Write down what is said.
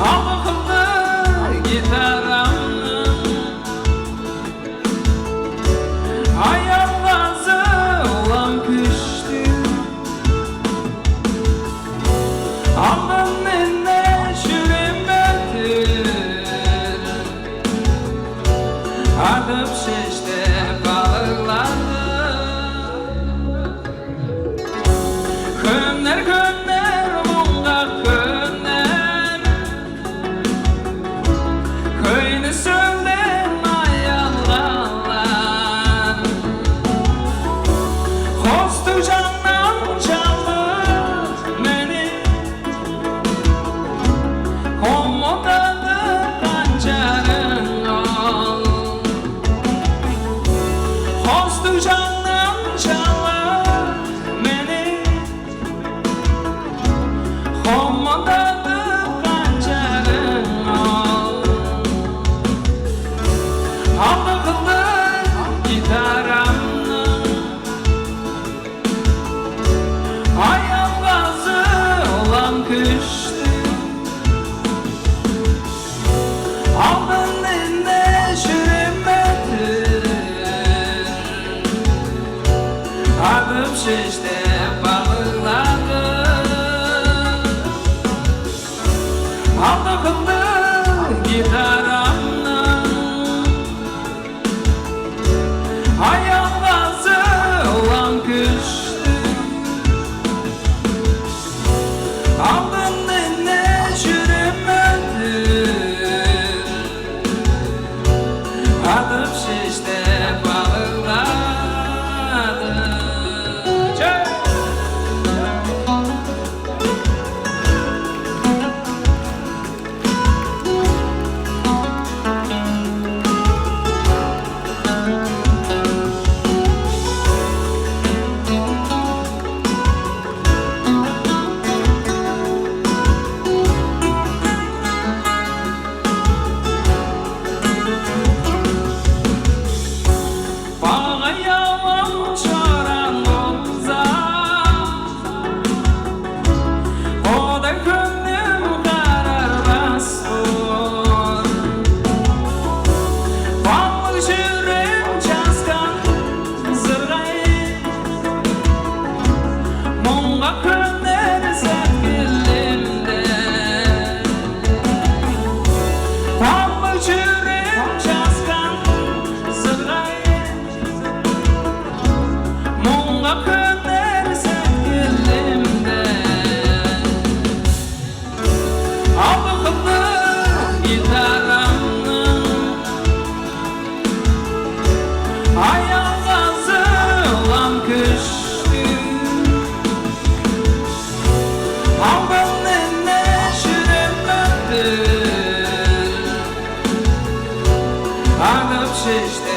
Aldıqlı gitaramın ayağınızı olan küştü. Alın eline şürümbetir adım şişte balıklardı. Könler könler munga könler köyünü söylen ayarlarlar. Hostu candan çaldı beni komodadı pancarın ol. Hostu candan çaldı beni komodadı pancarın ol. Aldıqlı gitaramın ayağınızı olan küştü. Aldın eline şürümbetir adım şişte balıklardı. Aldıqlı gitaramın ayağınızı olan küştü. Aldın eline şürümbetir adım şişte balıklardı. Bağa yalan çoran olsa o da gönlüm kararmaz olur. Balık jürem çaskan zırgayıp munga könler sevgilimde. Balık jürem çaskan zırgayıp munga könler sevgilimde. Aldıqlı gitaramın ayağınızı olan küştü. Aldın eline şürümbetir adım şişte